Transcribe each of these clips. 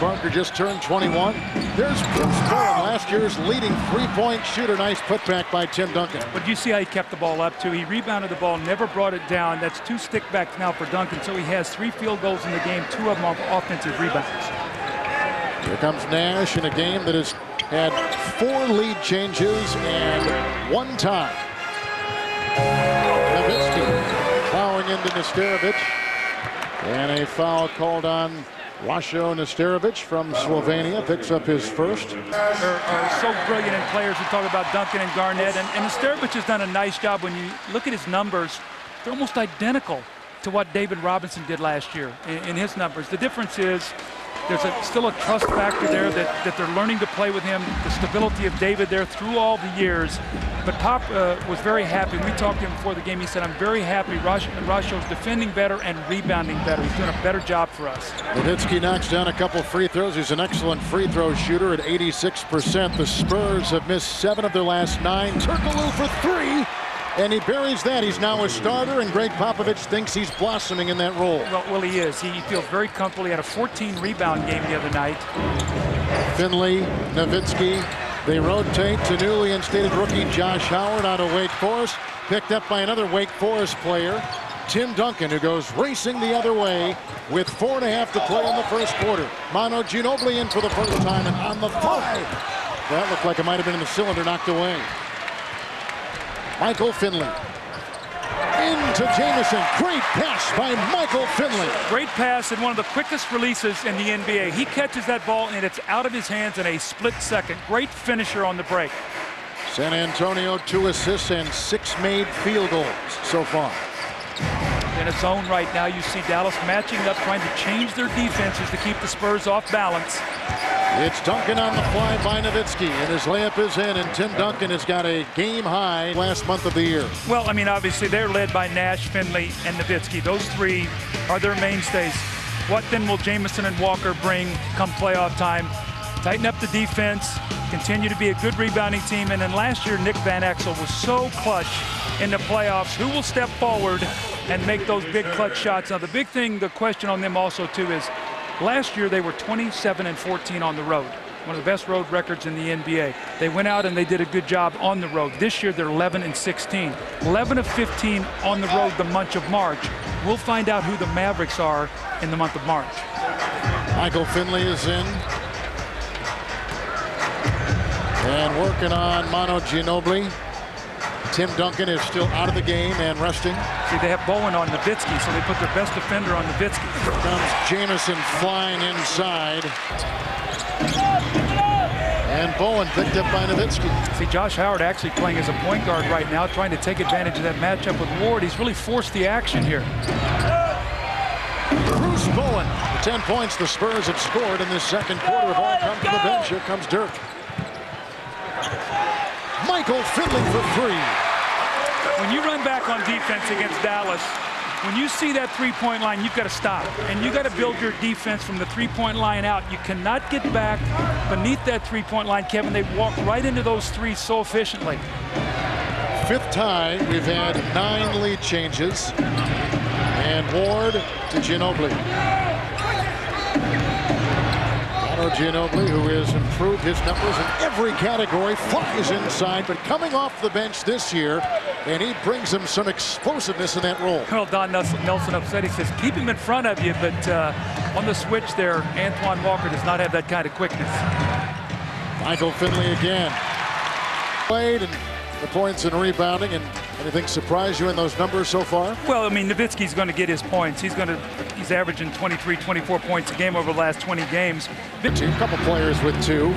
Parker just turned 21. There's Bruce Bowen, last year's leading three-point shooter. Nice putback by Tim Duncan. But you see how he kept the ball up, too. He rebounded the ball, never brought it down. That's 2 stickbacks now for Duncan, so he has 3 field goals in the game, 2 of them off offensive rebounds. Here comes Nash in a game that has had 4 lead changes and 1 tie. Nowitzki plowing into Nesterovic. And a foul called on Lasho Nesterovic from Slovenia. Picks up his first. Are so brilliant in players. We talk about Duncan and Garnett. And Nesterovic has done a nice job. When you look at his numbers, they're almost identical to what David Robinson did last year in his numbers. The difference is there's still a trust factor there that they're learning to play with him. The stability of David there through all the years. But Pop was very happy. We talked to him before the game. He said, I'm very happy Rasho's defending better and rebounding better. He's doing a better job for us. Nowitzki knocks down a couple free throws. He's an excellent free throw shooter at 86%. The Spurs have missed 7 of their last 9. Turkoglu for 3. And he buries that. He's now a starter, and Greg Popovich thinks he's blossoming in that role. Well, he is. He feels very comfortable. He had a 14-rebound game the other night. Finley, Nowitzki. They rotate to newly instated rookie Josh Howard out of Wake Forest. Picked up by another Wake Forest player, Tim Duncan, who goes racing the other way with 4.5 to play in the first quarter. Manu Ginobili in for the first time and on the fly. That looked like it might have been in the cylinder, knocked away. Michael Finley into Jamison. Great pass by Michael Finley. Great pass and one of the quickest releases in the NBA. He catches that ball and it's out of his hands in a split second. Great finisher on the break. San Antonio 2 assists and 6 made field goals so far. In its own right now, you see Dallas matching up, trying to change their defenses to keep the Spurs off balance. It's Duncan on the fly by Nowitzki, and his layup is in, and Tim Duncan has got a game high last month of the year. Well, I mean, obviously, they're led by Nash, Finley, and Nowitzki. Those 3 are their mainstays. What then will Jamison and Walker bring come playoff time? Tighten up the defense, continue to be a good rebounding team, and then last year, Nick Van Exel was so clutch in the playoffs. Who will step forward and make those big clutch shots? Now, the big thing, the question on them also, too, is last year they were 27-14 on the road. One of the best road records in the NBA. They went out and they did a good job on the road. This year they're 11-16. 11 of 15 on the road the month of March. We'll find out who the Mavericks are in the month of March. Michael Finley is in. And working on Manu Ginobili. Tim Duncan is still out of the game and resting. See, they have Bowen on Nowitzki, so they put their best defender on Nowitzki. Here comes Jamison flying inside. And Bowen picked up by Nowitzki. See, Josh Howard actually playing as a point guard right now, trying to take advantage of that matchup with Ward. He's really forced the action here. Bruce Bowen. The 10 points the Spurs have scored in this second quarter have all come to the bench. Here comes Dirk. Michael Finley for 3. When you run back on defense against Dallas, when you see that three-point line, you've got to stop. And you've got to build your defense from the three-point line out. You cannot get back beneath that three-point line, Kevin. They walk right into those threes so efficiently. 5th tie. We've had 9 lead changes. And Ward to Ginobili. Ginobili, who has improved his numbers in every category, flies inside, but coming off the bench this year, and he brings him some explosiveness in that role. Well, Don Nelson upset. He says, keep him in front of you, but on the switch there, Antoine Walker does not have that kind of quickness. Michael Finley again. Played and the points and rebounding, and anything surprise you in those numbers so far? Well, I mean, Nowitzki's going to get his points. He's averaging 23, 24 points a game over the last 20 games. A couple players with 2.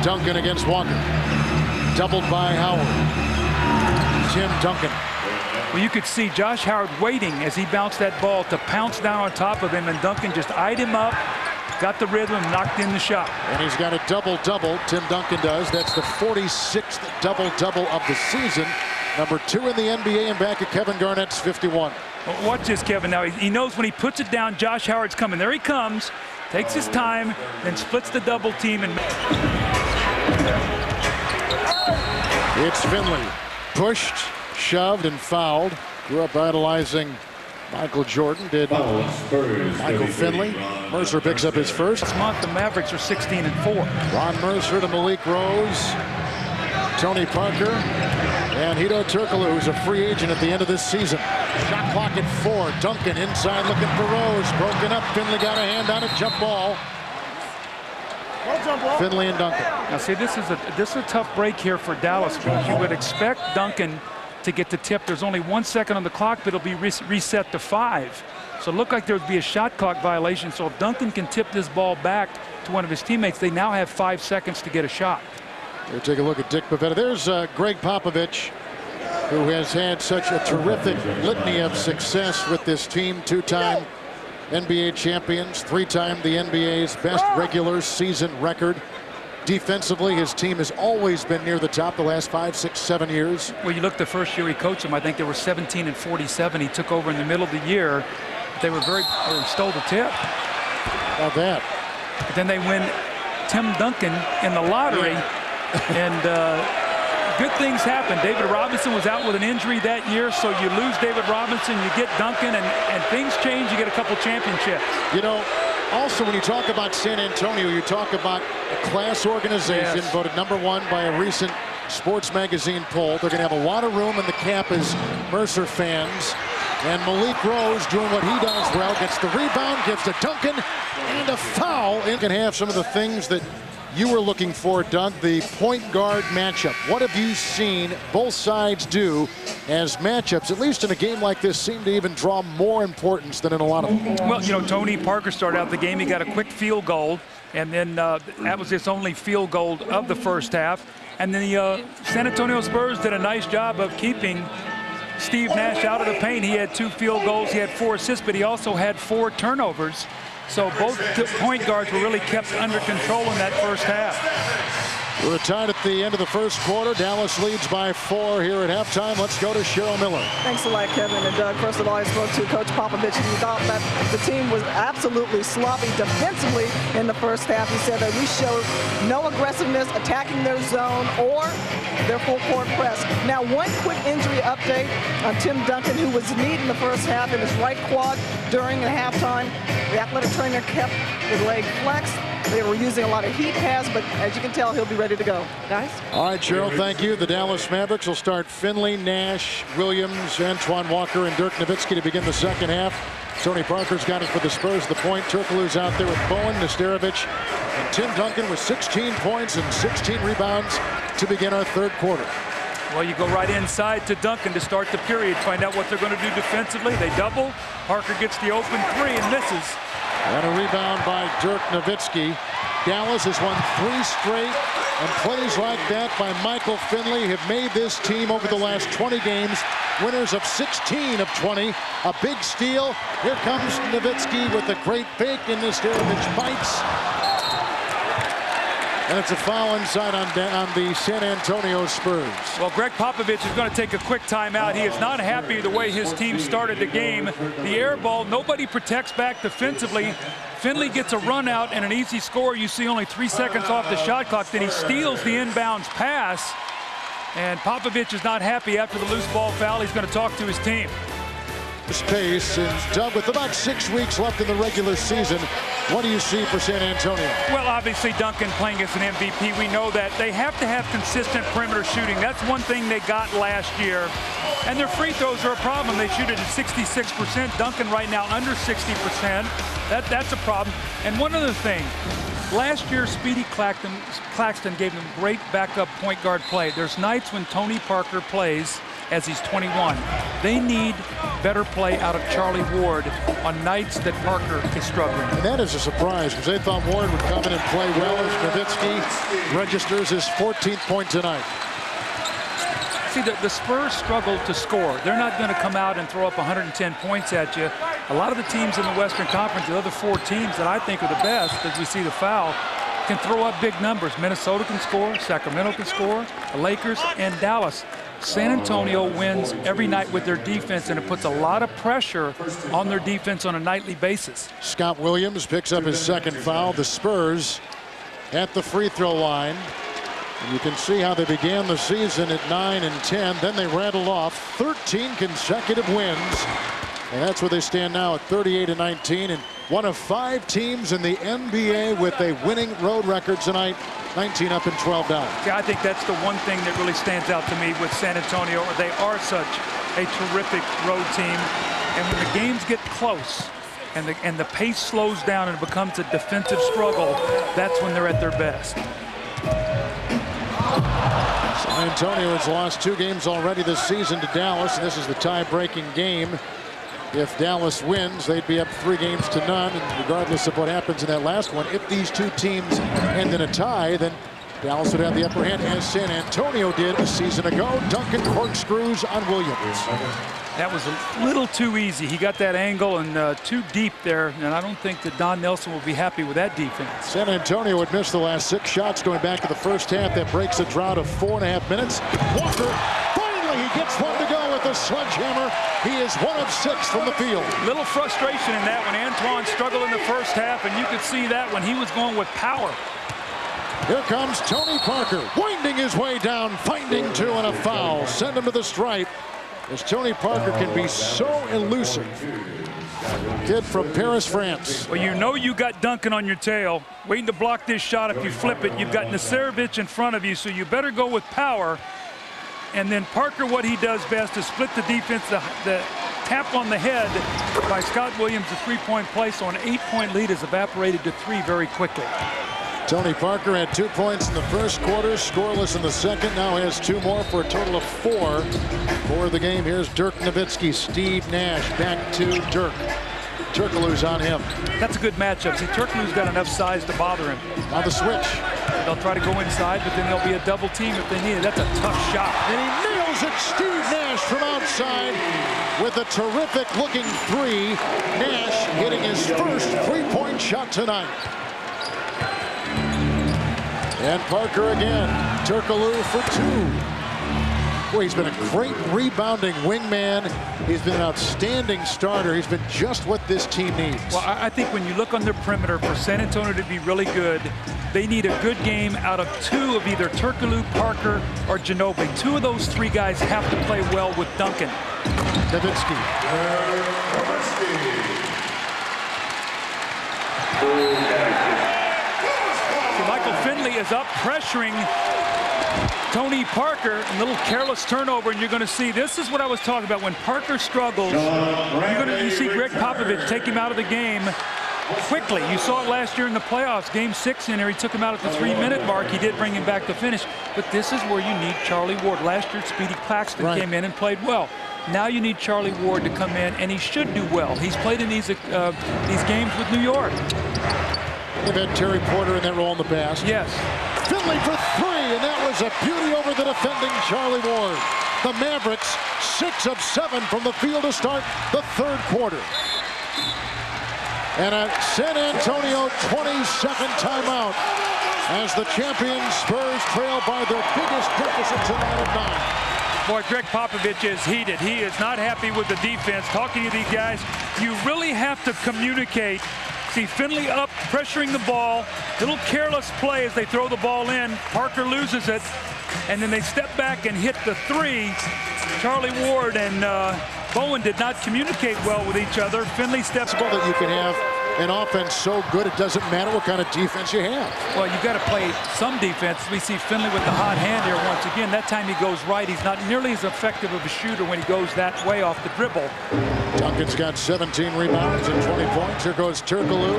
Duncan against Walker. Doubled by Howard. Tim Duncan. Well, you could see Josh Howard waiting as he bounced that ball to pounce down on top of him, and Duncan just eyed him up, got the rhythm, knocked in the shot. And he's got a double-double, Tim Duncan does. That's the 46th double-double of the season. Number 2 in the NBA and back at Kevin Garnett's 51. Well, watch this, Kevin. Now, he knows when he puts it down, Josh Howard's coming. There he comes, takes his time, then splits the double team. And it's Finley. Pushed, shoved, and fouled. Grew up idolizing Michael Jordan did Michael Finley. Mercer picks up his first. This month, the Mavericks are 16-4. Ron Mercer to Malik Rose, Tony Parker, and Hedo Turkoglu, who's a free agent at the end of this season. Shot clock at 4. Duncan inside looking for Rose. Broken up. Finley got a hand on it. Jump ball. Finley and Duncan. Now see, this is a tough break here for Dallas, because you would expect Duncan to get the tip. There's only 1 second on the clock, but it'll be reset to 5. So it looked like there would be a shot clock violation. So if Duncan can tip this ball back to one of his teammates, they now have 5 seconds to get a shot. We'll take a look at Dick Pavetta. There's Greg Popovich, who has had such a terrific litany of success with this team. 2-time NBA champions, 3-time the NBA's best regular season record. Defensively, his team has always been near the top the last 5, 6, 7 years. Well, you look the first year he coached them, I think they were 17-47. He took over in the middle of the year. They were stole the tip. How about that? But then they win Tim Duncan in the lottery, and good things happen. David Robinson was out with an injury that year, so you lose David Robinson, you get Duncan, and things change. You get a couple championships. You know, also when you talk about San Antonio, you talk about a class organization, yes, voted #1 by a recent sports magazine poll. They're going to have a lot of room in the camp as Mercer fans. And Malik Rose doing what he does well, gets the rebound, gives to Duncan, and a foul. And can have some of the things that you were looking for, Doug, the point guard matchup. What have you seen both sides do as matchups, at least in a game like this, seem to even draw more importance than in a lot of them? Well, you know, Tony Parker started out the game. He got a quick field goal, and then that was his only field goal of the first half. And then the San Antonio Spurs did a nice job of keeping Steve Nash out of the paint. He had 2 field goals, he had 4 assists, but he also had 4 turnovers. So both point guards were really kept under control in that first half. We're tied at the end of the first quarter. Dallas leads by 4 here at halftime. Let's go to Cheryl Miller. Thanks a lot, Kevin and Doug. First of all, I spoke to Coach Popovich, and he thought that the team was absolutely sloppy defensively in the first half. He said that we showed no aggressiveness attacking their zone or their full court press. Now, one quick injury update on Tim Duncan, who was kneed in the first half in his right quad during the halftime. The athletic trainer kept his leg flexed. They were using a lot of heat pads, but as you can tell, he'll be ready to go. Guys? All right, Cheryl, thank you. The Dallas Mavericks will start Finley, Nash, Williams, Antoine Walker, and Dirk Nowitzki to begin the second half. Tony Parker's got it for the Spurs. The point. Turkoglu's out there with Bowen, Nesterovic, and Tim Duncan with 16 points and 16 rebounds to begin our third quarter. Well, you go right inside to Duncan to start the period, find out what they're going to do defensively. They double. Parker gets the open 3 and misses. And a rebound by Dirk Nowitzki. Dallas has won 3 straight, and plays like that by Michael Finley have made this team over the last 20 games winners of 16 of 20. A big steal. Here comes Nowitzki with a great fake, and Nesterovic bites. And it's a foul inside on the San Antonio Spurs. Well, Greg Popovich is going to take a quick timeout. He is not happy the way his team started the game. The air ball, nobody protects back defensively. Finley gets a run out and an easy score. You see only 3 seconds off the shot clock. Then he steals the inbounds pass. And Popovich is not happy after the loose ball foul. He's going to talk to his team. This pace, and Doug, with about 6 weeks left in the regular season, what do you see for San Antonio? Well, obviously Duncan playing as an MVP. We know that they have to have consistent perimeter shooting. That's one thing they got last year. And their free throws are a problem. They shoot it at 66%. Duncan right now under 60%. That's a problem. And one other thing. Last year, Speedy Claxton gave them great backup point guard play. There's nights when Tony Parker plays as he's 21. They need better play out of Charlie Ward on nights that Parker is struggling. And that is a surprise, because they thought Ward would come in and play well as Nowitzki registers his 14th point tonight. See, the Spurs struggle to score. They're not going to come out and throw up 110 points at you. A lot of the teams in the Western Conference, the other 4 teams that I think are the best, as we see the foul, can throw up big numbers. Minnesota can score, Sacramento can score, the Lakers, and Dallas. San Antonio wins every night with their defense, and it puts a lot of pressure on their defense on a nightly basis. Scott Williams picks up his second foul. The Spurs at the free throw line. And you can see how they began the season at 9 and 10. Then they rattled off 13 consecutive wins. And that's where they stand now at 38-19, and one of 5 teams in the NBA with a winning road record tonight, 19 up and 12 down. Yeah, I think that's the one thing that really stands out to me with San Antonio. They are such a terrific road team, and when the games get close and the pace slows down and it becomes a defensive struggle, that's when they're at their best. San Antonio has lost 2 games already this season to Dallas, and this is the tie-breaking game. If Dallas wins, they'd be up 3 games to none, and regardless of what happens in that last one, if these 2 teams end in a tie, then Dallas would have the upper hand, as San Antonio did a season ago. Duncan corkscrews on Williams. That was a little too easy. He got that angle and too deep there, and I don't think that Don Nelson will be happy with that defense. San Antonio had missed the last 6 shots going back to the first half. That breaks a drought of 4.5 minutes. Walker, finally, he gets one to go with the sledgehammer. He is 1 of 6 from the field. Little frustration in that when Antoine struggled in the first half, and you could see that when he was going with power. Here comes Tony Parker, winding his way down, finding 2 and a foul. Send him to the stripe, as Tony Parker can be so elusive. Kid from Paris, France. Well, you know you got Duncan on your tail, waiting to block this shot. If you flip it, you've got Naserovic in front of you, so you better go with power. And then Parker, what he does best is split the defense. The tap on the head by Scott Williams, a 3-point play, so an 8-point lead has evaporated to 3 very quickly. Tony Parker had 2 points in the first quarter, scoreless in the second. Now has 2 more for a total of 4 for the game. Here's Dirk Nowitzki, Steve Nash back to Dirk. Turkoglu's on him. That's a good matchup. See, Turkoglu's got enough size to bother him. Now the switch. They'll try to go inside, but then there'll be a double team if they need it. That's a tough shot. And he nails it. Steve Nash from outside with a terrific looking 3. Nash hitting his first 3-point shot tonight. And Parker again. Turkoglu for 2. Boy, he's been a great rebounding wingman. He's been an outstanding starter. He's been just what this team needs. Well, I think when you look on their perimeter, for San Antonio to be really good, they need a good game out of 2 of either Turkoglu, Parker, or Ginobili. 2 of those 3 guys have to play well with Duncan. Nowitzki. Michael Finley is up pressuring Tony Parker. A little careless turnover, and you're going to see, this is what I was talking about. When Parker struggles, you see Greg Popovich take him out of the game quickly. You saw it last year in the playoffs. Game 6 in there, he took him out at the 3-minute mark. He did bring him back to finish. But this is where you need Charlie Ward. Last year, Speedy Claxton came in and played well. Now you need Charlie Ward to come in, and he should do well. He's played in these games with New York. They've had Terry Porter in that role in the past. Yes. Finley for 3, and that was a beauty over the defending Charlie Ward. The Mavericks 6 of 7 from the field to start the 3rd quarter. And a San Antonio 22nd timeout as the champion Spurs trail by their biggest deficit tonight of 9. Boy, Greg Popovich is heated. He is not happy with the defense. Talking to these guys, you really have to communicate. See Finley up, pressuring the ball. Little careless play as they throw the ball in. Parker loses it, and then they step back and hit the 3. Charlie Ward and Bowen did not communicate well with each other. Finley steps back. That you can have an offense so good it doesn't matter what kind of defense you have. Well, you've got to play some defense. We see Finley with the hot hand here once again. That time he goes right. He's not nearly as effective of a shooter when he goes that way off the dribble. Duncan's got 17 rebounds and 20 points. Here goes Turkoglu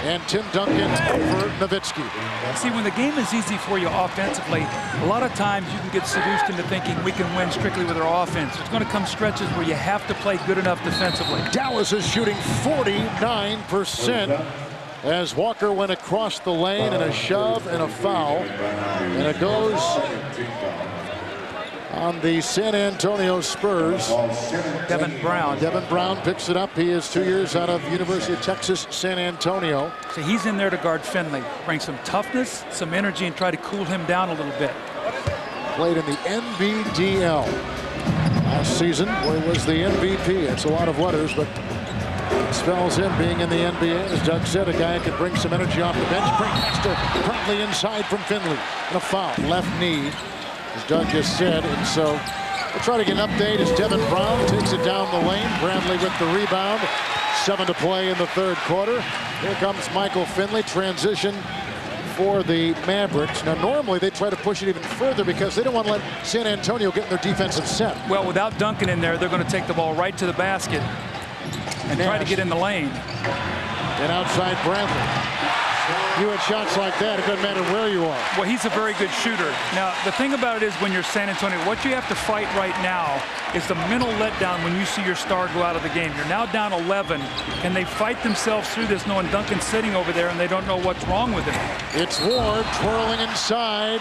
and Tim Duncan over Nowitzki. See, when the game is easy for you offensively, a lot of times you can get seduced into thinking we can win strictly with our offense. It's going to come stretches where you have to play good enough defensively. Dallas is shooting 49% as Walker went across the lane and a shove and a foul. And it goes on the San Antonio Spurs. Devin Brown. Devin Brown picks it up. He is 2 years out of University of Texas, San Antonio. So he's in there to guard Finley. Bring some toughness, some energy, and try to cool him down a little bit. Played in the NBDL last season, where he was the MVP. It's a lot of letters, but it spells him being in the NBA. As Doug said, a guy who can bring some energy off the bench. Bring Hester promptly inside from Finley. And a foul, left knee, as Doug just said. And so We'll try to get an update as Devin Brown takes it down the lane. Bradley with the rebound. 7 to play in the third quarter. Here comes Michael Finley. Transition for the Mavericks. Now, normally they try to push it even further because they don't want to let San Antonio get in their defensive set. Well, without Duncan in there, they're going to take the ball right to the basket and try to get in the lane. And outside Bradley. You had shots like that, it doesn't matter where you are. Well, he's a very good shooter. Now, the thing about it is when you're San Antonio, what you have to fight right now is the mental letdown when you see your star go out of the game. You're now down 11. Can they fight themselves through this knowing Duncan's sitting over there and they don't know what's wrong with him? It's Ward twirling inside.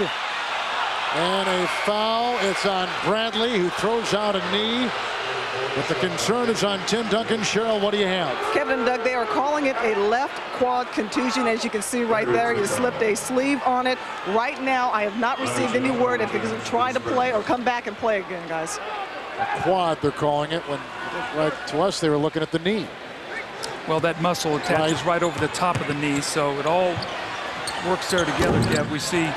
And a foul. It's on Bradley, who throws out a knee. But the concern is on Tim Duncan. Cheryl, what do you have? Kevin and Doug, they are calling it a left quad contusion. As you can see right there, he slipped a sleeve on it. Right now, I have not received any word if he's going to try to play or come back and play again, guys. A quad, they're calling it. When right to us, they were looking at the knee. Well, that muscle attaches right over the top of the knee, so it all works there together, Kev. We see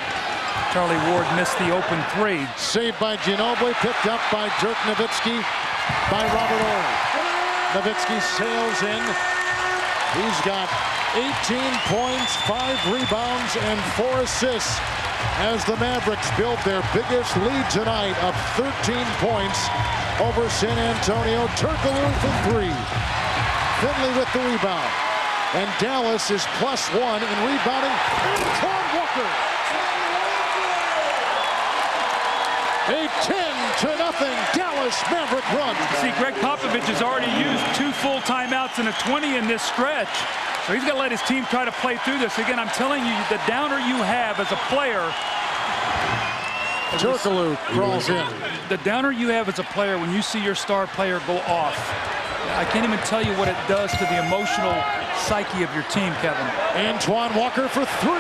Charlie Ward missed the open three. Saved by Ginobili, picked up by Dirk Nowitzki, by Robert Horry. Nowitzki sails in. He's got 18 points, 5 rebounds, and 4 assists as the Mavericks build their biggest lead tonight of 13 points over San Antonio. Turkoglu for 3. Finley with the rebound. And Dallas is +1 in rebounding. Antoine Walker. A 10-0 Dallas Maverick run. See, Greg Popovich has already used 2 full timeouts and a 20 in this stretch. So he's got to let his team try to play through this. Again, I'm telling you, the downer you have as a player. Turkoglu crawls in. The downer you have as a player when you see your star player go off. I can't even tell you what it does to the emotional psyche of your team, Kevin. Antoine Walker for 3.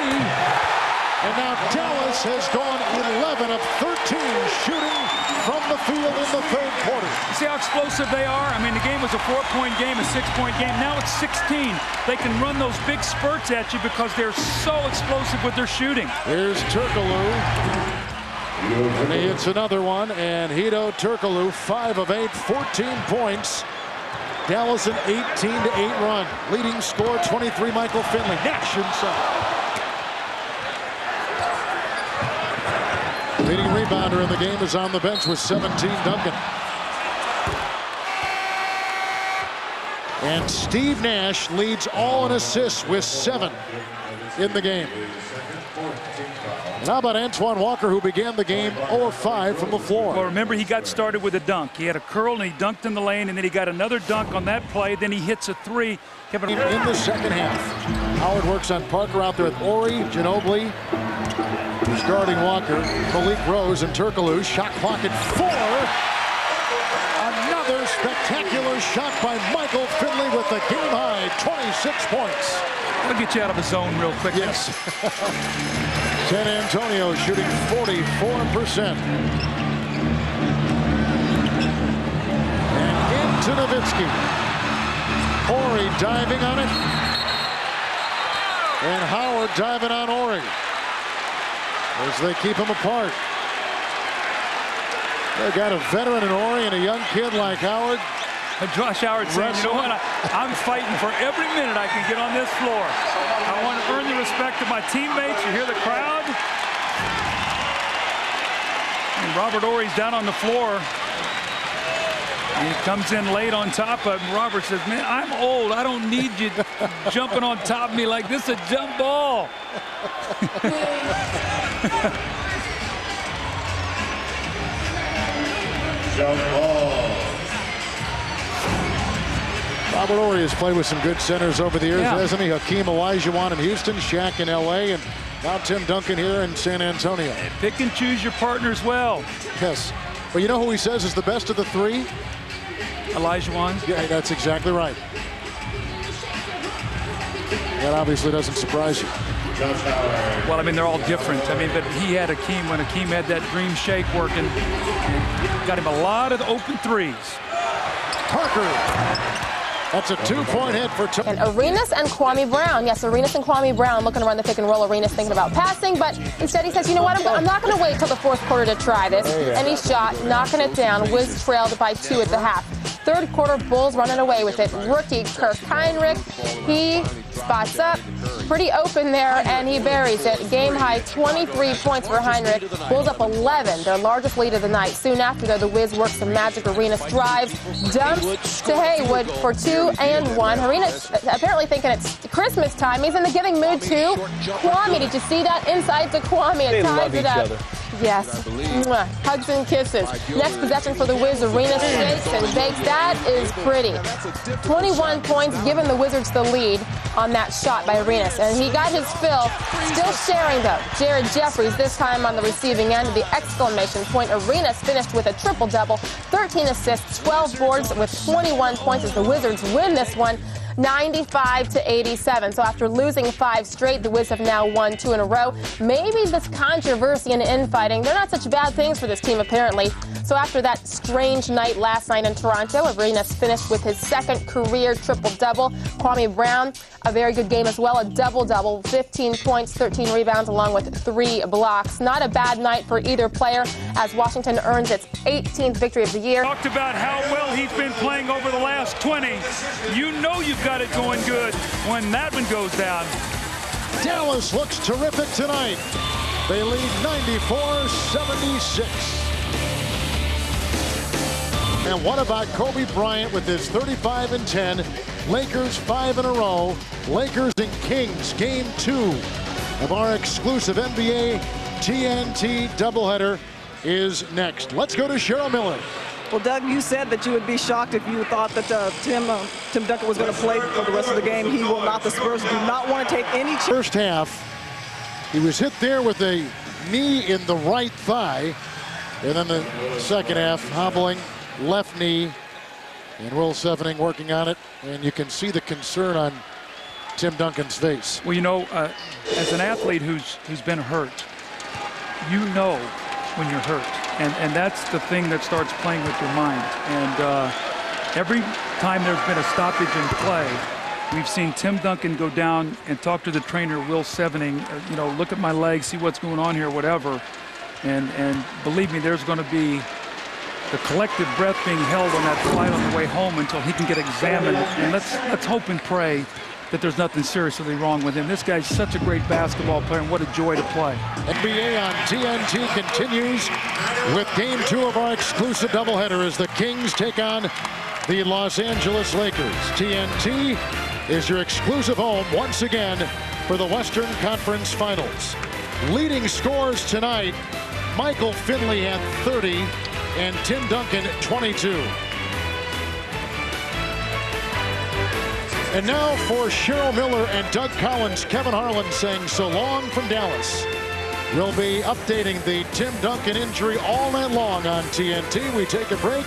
And now Dallas has gone 11 of 13 shooting from the field in the third quarter. You see how explosive they are? I mean, the game was a 4-point game, a 6-point game. Now it's 16. They can run those big spurts at you because they're so explosive with their shooting. Here's Turkoglu. And he hits another one. And Hedo Turkoglu, 5 of 8, 14 points. Dallas an 18-8 run. Leading scorer 23, Michael Finley. Nash inside. Leading rebounder in the game is on the bench with 17, Duncan. And Steve Nash leads all in assists with 7 in the game. And how about Antoine Walker, who began the game 0 of 5 from the floor? Well, remember, he got started with a dunk. He had a curl and he dunked in the lane, and then he got another dunk on that play. Then he hits a 3. Kevin, in the second half, Howard works on Parker out there with Horry, Ginobili, who's guarding Walker, Malik Rose, and Turkoglu. Shot clock at 4. Another spectacular shot by Michael Finley with the game-high 26 points. I'll get you out of the zone real quick. Yes. San Antonio shooting 44%. And into Nowitzki. Horry diving on it. And Howard diving on Horry as they keep them apart. They got a veteran in Horry and a young kid like Howard. Josh Howard saying, you know what, I'm fighting for every minute I can get on this floor. I want to earn the respect of my teammates. You hear the crowd? And Robert Horry's down on the floor. He comes in late on top of him. Robert says, man, I'm old. I don't need you jumping on top of me like this is a jump ball. Jump ball. Robert Horry has played with some good centers over the years, hasn't he? Hakeem Olajuwon in Houston, Shaq in L.A., and now Tim Duncan here in San Antonio. Pick and choose your partners well. Yes. But you know who he says is the best of the 3? Olajuwon. Yeah, that's exactly right. That obviously doesn't surprise you. Well, I mean, they're all different. I mean, but he had Hakeem when Hakeem had that dream shake working. Got him a lot of open threes. Parker. That's a 2-point hit for And Arenas and Kwame Brown. Yes, Arenas and Kwame Brown looking to run the pick and roll. Arenas thinking about passing, but instead he says, you know what, I'm not going to wait till the fourth quarter to try this. And he shot, knocking it down. Wiz trailed by 2 at the half. Third quarter, Bulls running away with it. Rookie Kirk Heinrich, he spots up, pretty open there, and he buries it. Game high 23 points for Heinrich. Bulls up 11, their largest lead of the night. Soon after, though, the Wiz works some magic. Arenas drives, dumps to Haywood for 2 and 1. Arenas apparently thinking it's Christmas time. He's in the giving mood, too. Kwame, did you see that? Inside to Kwame. It ties it up. Yes. Mwah. Hugs and kisses. Next possession for the Wiz. Arenas shakes and bakes. That is pretty. 21 points, giving the Wizards the lead on that shot by Arenas. And he got his fill. Still sharing, though. Jared Jeffries, this time on the receiving end of the exclamation point. Arenas finished with a triple-double, 13 assists, 12 boards with 21 points as the Wizards win this one. 95-87. So after losing 5 straight, the Wiz have now won 2 in a row. Maybe this controversy and infighting, they're not such bad things for this team, apparently. So after that strange night last night in Toronto, Arenas finished with his second career triple-double. Kwame Brown, a very good game as well, a double-double, 15 points, 13 rebounds, along with 3 blocks. Not a bad night for either player as Washington earns its 18th victory of the year. Talked about how well he's been playing over the last 20. You know you've got it going good when that one goes down. Dallas looks terrific tonight. They lead 94-76. And what about Kobe Bryant with his 35 and 10? Lakers 5 in a row. Lakers and Kings, game 2 of our exclusive NBA TNT doubleheader is next. Let's go to Cheryl Miller. Well, Doug, you said that you would be shocked if you thought that Tim Duncan was going to play for the rest of the game. He will not. The Spurs do not want to take any chance. First half, he was hit there with a knee in the right thigh. And then the second half, hobbling, left knee. And Will Sevening working on it. And you can see the concern on Tim Duncan's face. Well, you know, as an athlete who's been hurt, you know when you're hurt. And that's the thing that starts playing with your mind. And every time there's been a stoppage in play, we've seen Tim Duncan go down and talk to the trainer, Will Sevening, you know, look at my legs, see what's going on here, whatever. And believe me, there's going to be the collective breath being held on that flight on the way home until he can get examined. And let's hope and pray that there's nothing seriously wrong with him. This guy's such a great basketball player, and what a joy to play. NBA on TNT continues with game 2 of our exclusive doubleheader as the Kings take on the Los Angeles Lakers. TNT is your exclusive home once again for the Western Conference Finals. Leading scores tonight, Michael Finley had 30 and Tim Duncan 22. And now for Cheryl Miller and Doug Collins, Kevin Harlan saying so long from Dallas. We'll be updating the Tim Duncan injury all night long on TNT. We take a break.